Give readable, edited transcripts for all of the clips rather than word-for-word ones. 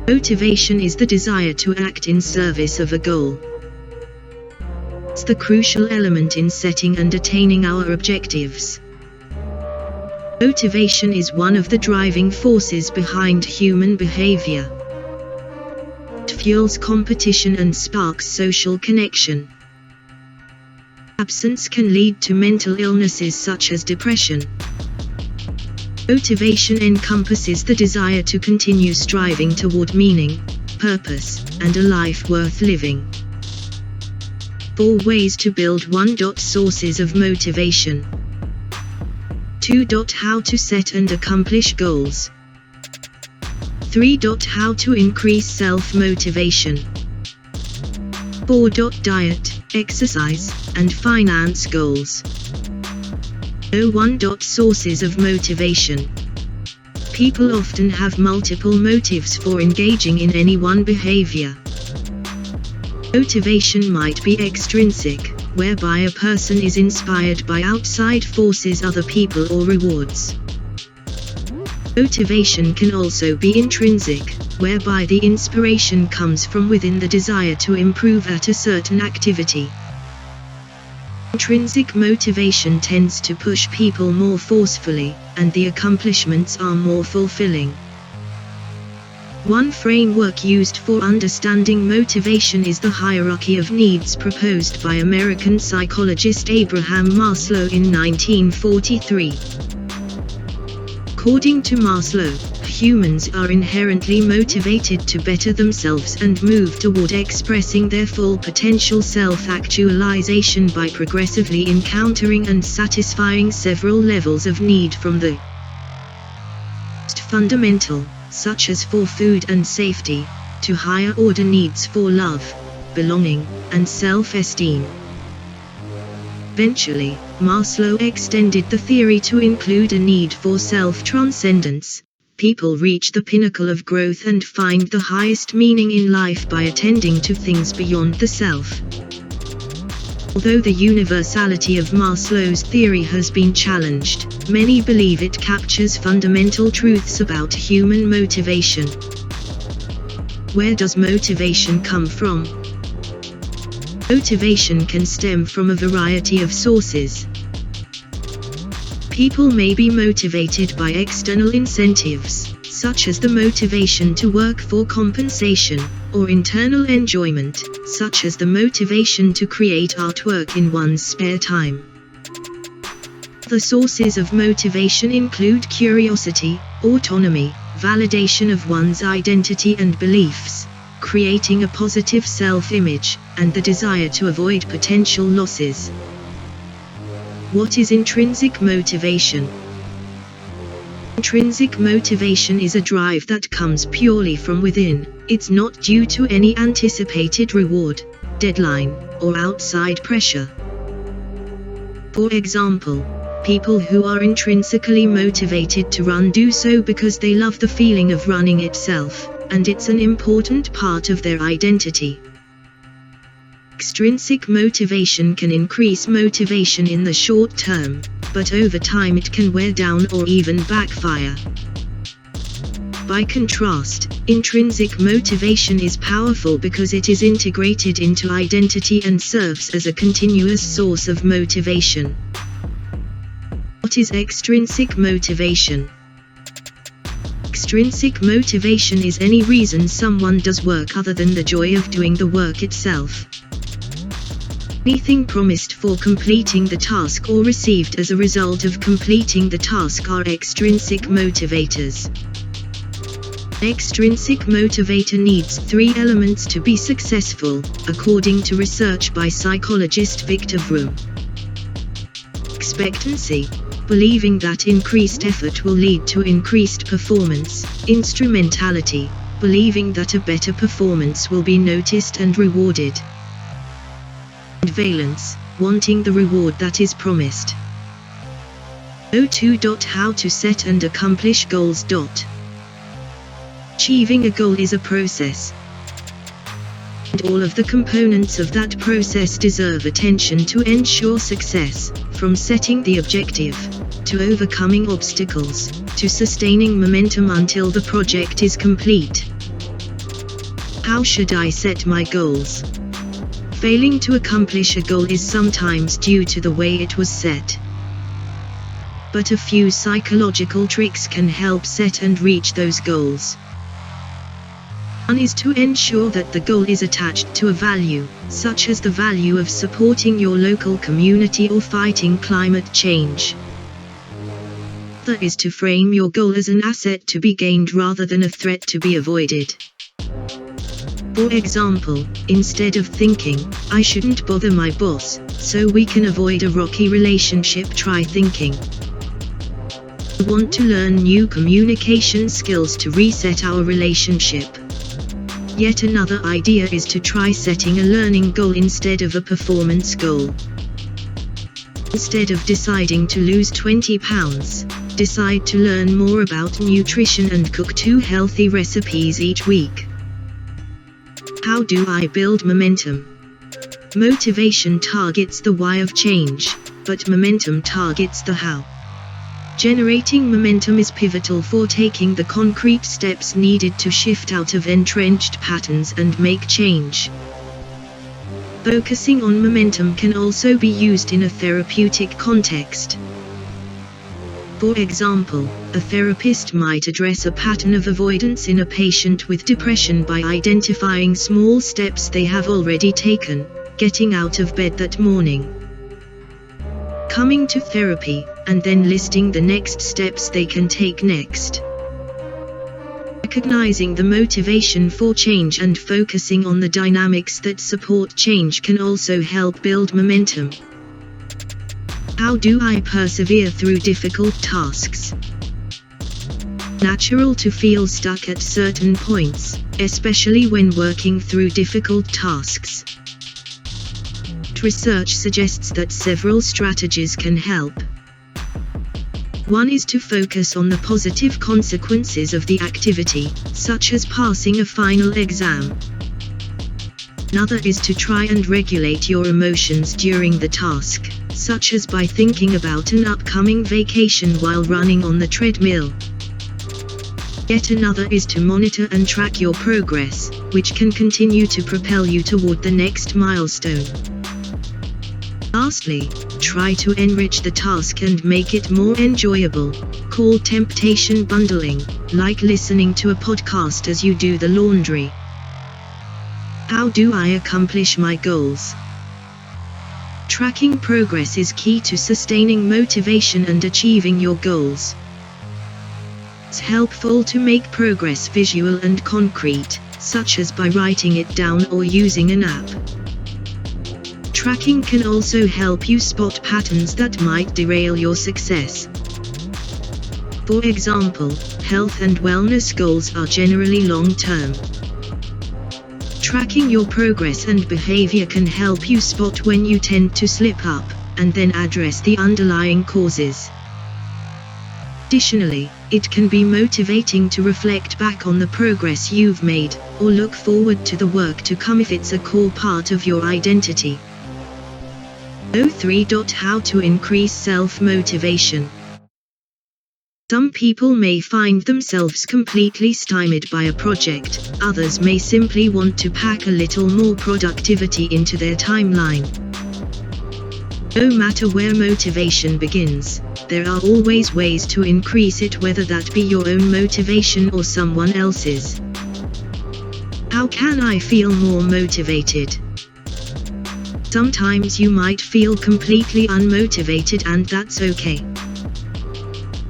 Motivation is the desire to act in service of a goal. It's the crucial element in setting and attaining our objectives. Motivation is one of the driving forces behind human behavior. It fuels competition and sparks social connection. Absence can lead to mental illnesses such as depression. Motivation encompasses the desire to continue striving toward meaning, purpose, and a life worth living. 4 ways to build. 1. Sources of motivation. 2. How to set and accomplish goals. 3. How to increase self-motivation. 4. Diet, exercise, and finance goals. 1. Sources of motivation. People often have multiple motives for engaging in any one behavior. Motivation might be extrinsic, whereby a person is inspired by outside forces, other people, or rewards. Motivation can also be intrinsic, whereby the inspiration comes from within, the desire to improve at a certain activity. Intrinsic motivation tends to push people more forcefully, and the accomplishments are more fulfilling. One framework used for understanding motivation is the hierarchy of needs proposed by American psychologist Abraham Maslow in 1943. According to Maslow, humans are inherently motivated to better themselves and move toward expressing their full potential. Self-actualization by progressively encountering and satisfying several levels of need, from the most fundamental, such as for food and safety, to higher order needs for love, belonging, and self-esteem. Eventually, Maslow extended the theory to include a need for self-transcendence. People reach the pinnacle of growth and find the highest meaning in life by attending to things beyond the self. Although the universality of Maslow's theory has been challenged, many believe it captures fundamental truths about human motivation. Where does motivation come from? Motivation can stem from a variety of sources. People may be motivated by external incentives, such as the motivation to work for compensation, or internal enjoyment, such as the motivation to create artwork in one's spare time. The sources of motivation include curiosity, autonomy, validation of one's identity and beliefs, creating a positive self-image, and the desire to avoid potential losses. What is intrinsic motivation? Intrinsic motivation is a drive that comes purely from within. It's not due to any anticipated reward, deadline, or outside pressure. For example, people who are intrinsically motivated to run do so because they love the feeling of running itself, and it's an important part of their identity. Extrinsic motivation can increase motivation in the short term, but over time it can wear down or even backfire. By contrast, intrinsic motivation is powerful because it is integrated into identity and serves as a continuous source of motivation. What is extrinsic motivation? Extrinsic motivation is any reason someone does work other than the joy of doing the work itself. Anything promised for completing the task or received as a result of completing the task are extrinsic motivators. An extrinsic motivator needs 3 elements to be successful, according to research by psychologist Victor Vroom. Expectancy, believing that increased effort will lead to increased performance. Instrumentality, believing that a better performance will be noticed and rewarded. And valence, wanting the reward that is promised. 2. How to set and accomplish goals. Achieving a goal is a process, and all of the components of that process deserve attention to ensure success, from setting the objective, to overcoming obstacles, to sustaining momentum until the project is complete. How should I set my goals? Failing to accomplish a goal is sometimes due to the way it was set. But a few psychological tricks can help set and reach those goals. One is to ensure that the goal is attached to a value, such as the value of supporting your local community or fighting climate change. The other is to frame your goal as an asset to be gained rather than a threat to be avoided. For example, instead of thinking, "I shouldn't bother my boss, so we can avoid a rocky relationship," try thinking, "I want to learn new communication skills to reset our relationship." Yet another idea is to try setting a learning goal instead of a performance goal. Instead of deciding to lose 20 pounds, decide to learn more about nutrition and cook 2 healthy recipes each week. How do I build momentum? Motivation targets the why of change, but momentum targets the how. Generating momentum is pivotal for taking the concrete steps needed to shift out of entrenched patterns and make change. Focusing on momentum can also be used in a therapeutic context. For example, a therapist might address a pattern of avoidance in a patient with depression by identifying small steps they have already taken, getting out of bed that morning, coming to therapy, and then listing the next steps they can take next. Recognizing the motivation for change and focusing on the dynamics that support change can also help build momentum. How do I persevere through difficult tasks? Natural to feel stuck at certain points, especially when working through difficult tasks. Research suggests that several strategies can help. One is to focus on the positive consequences of the activity, such as passing a final exam. Another is to try and regulate your emotions during the task, such as by thinking about an upcoming vacation while running on the treadmill. Yet another is to monitor and track your progress, which can continue to propel you toward the next milestone. Lastly, try to enrich the task and make it more enjoyable, called temptation bundling, like listening to a podcast as you do the laundry. How do I accomplish my goals? Tracking progress is key to sustaining motivation and achieving your goals. It's helpful to make progress visual and concrete, such as by writing it down or using an app. Tracking can also help you spot patterns that might derail your success. For example, health and wellness goals are generally long-term. Tracking your progress and behavior can help you spot when you tend to slip up, and then address the underlying causes. Additionally, it can be motivating to reflect back on the progress you've made, or look forward to the work to come if it's a core part of your identity. 3. How to increase self-motivation. Some people may find themselves completely stymied by a project, others may simply want to pack a little more productivity into their timeline. No matter where motivation begins, there are always ways to increase it, whether that be your own motivation or someone else's. How can I feel more motivated? Sometimes you might feel completely unmotivated, and that's okay.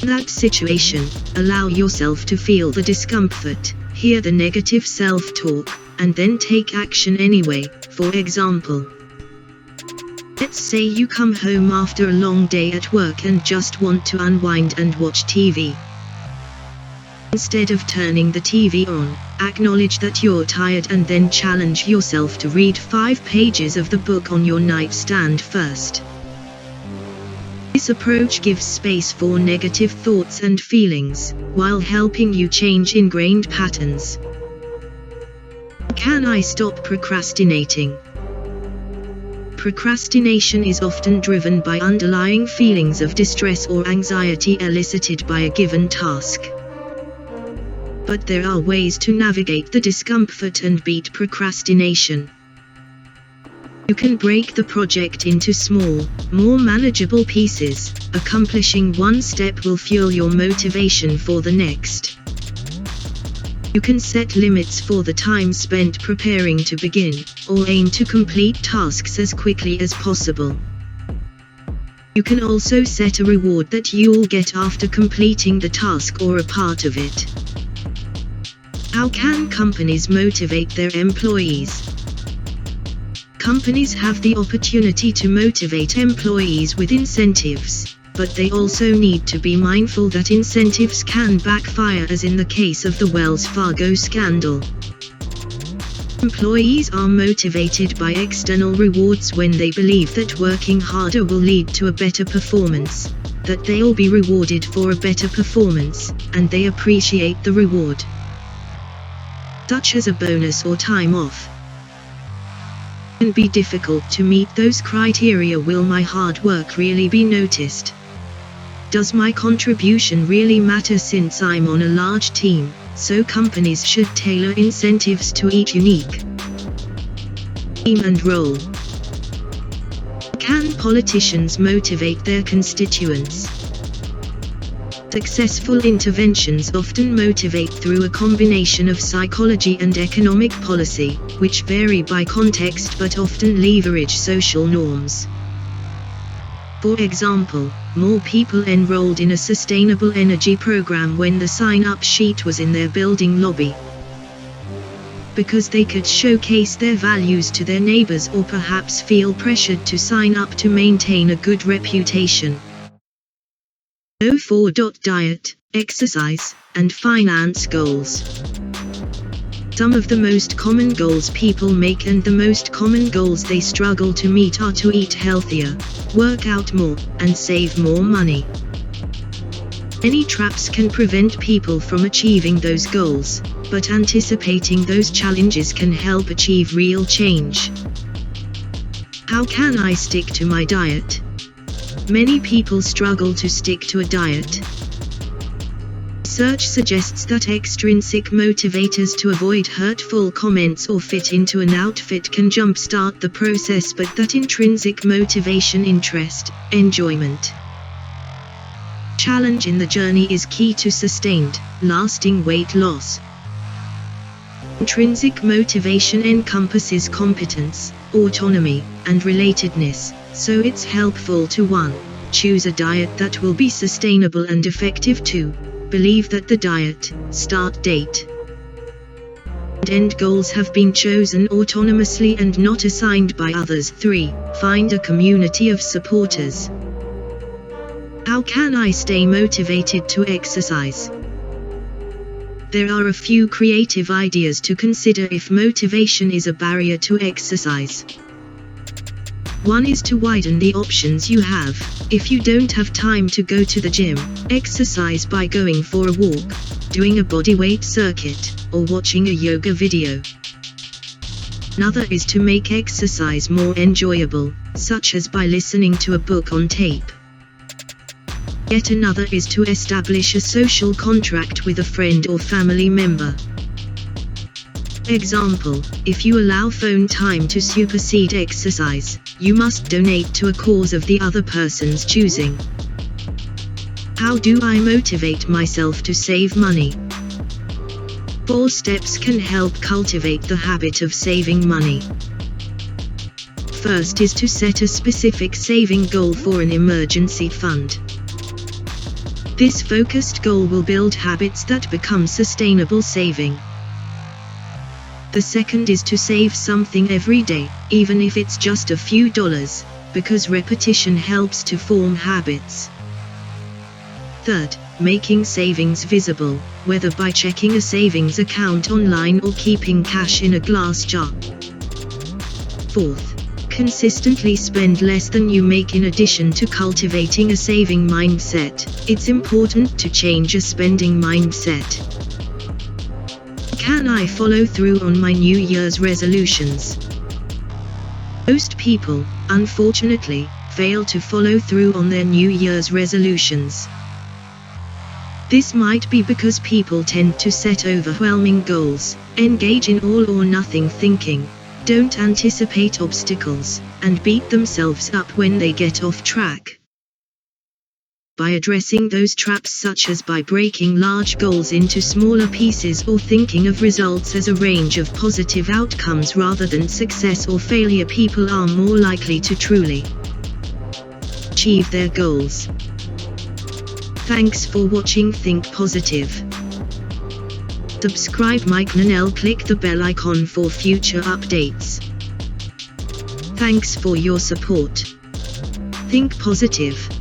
In that situation, allow yourself to feel the discomfort, hear the negative self-talk, and then take action anyway. For example, let's say you come home after a long day at work and just want to unwind and watch TV. Instead of turning the TV on, acknowledge that you're tired and then challenge yourself to read 5 pages of the book on your nightstand first. This approach gives space for negative thoughts and feelings, while helping you change ingrained patterns. Can I stop procrastinating? Procrastination is often driven by underlying feelings of distress or anxiety elicited by a given task. But there are ways to navigate the discomfort and beat procrastination. You can break the project into small, more manageable pieces. Accomplishing one step will fuel your motivation for the next. You can set limits for the time spent preparing to begin, or aim to complete tasks as quickly as possible. You can also set a reward that you'll get after completing the task or a part of it. How can companies motivate their employees? Companies have the opportunity to motivate employees with incentives, but they also need to be mindful that incentives can backfire, as in the case of the Wells Fargo scandal. Employees are motivated by external rewards when they believe that working harder will lead to a better performance, that they'll be rewarded for a better performance, and they appreciate the reward, such as a bonus or time off. It can be difficult to meet those criteria. Will my hard work really be noticed? Does my contribution really matter? Since I'm on a large team, so companies should tailor incentives to each unique team and role. Can politicians motivate their constituents? Successful interventions often motivate through a combination of psychology and economic policy, which vary by context but often leverage social norms. For example, more people enrolled in a sustainable energy program when the sign-up sheet was in their building lobby, because they could showcase their values to their neighbors, or perhaps feel pressured to sign up to maintain a good reputation. 4. Diet, exercise, and finance goals. Some of the most common goals people make and the most common goals they struggle to meet are to eat healthier, work out more, and save more money. Many traps can prevent people from achieving those goals, but anticipating those challenges can help achieve real change. How can I stick to my diet? Many people struggle to stick to a diet. Research suggests that extrinsic motivators to avoid hurtful comments or fit into an outfit can jumpstart the process, but that intrinsic motivation, interest, enjoyment, challenge in the journey is key to sustained, lasting weight loss. Intrinsic motivation encompasses competence, autonomy, and relatedness, so it's helpful to 1. Choose a diet that will be sustainable and effective. 2. Believe that the diet, start date, and end goals have been chosen autonomously and not assigned by others. 3. Find a community of supporters. How can I stay motivated to exercise? There are a few creative ideas to consider if motivation is a barrier to exercise. 1 is to widen the options you have. If you don't have time to go to the gym, exercise by going for a walk, doing a bodyweight circuit, or watching a yoga video. Another is to make exercise more enjoyable, such as by listening to a book on tape. Yet another is to establish a social contract with a friend or family member. Example, if you allow phone time to supersede exercise, you must donate to a cause of the other person's choosing. How do I motivate myself to save money? 4 steps can help cultivate the habit of saving money. First is to set a specific saving goal for an emergency fund. This focused goal will build habits that become sustainable saving. The second is to save something every day, even if it's just a few dollars, because repetition helps to form habits. Third, making savings visible, whether by checking a savings account online or keeping cash in a glass jar. Fourth, consistently spend less than you make. In addition to cultivating a saving mindset, it's important to change a spending mindset. Can I follow through on my New Year's resolutions? Most people, unfortunately, fail to follow through on their New Year's resolutions. This might be because people tend to set overwhelming goals, engage in all or nothing thinking, don't anticipate obstacles, and beat themselves up when they get off track. By addressing those traps, such as by breaking large goals into smaller pieces or thinking of results as a range of positive outcomes rather than success or failure, people are more likely to truly achieve their goals. Thanks for watching Think Positive. Subscribe Mike Nanel, click the bell icon for future updates. Thanks for your support. Think positive.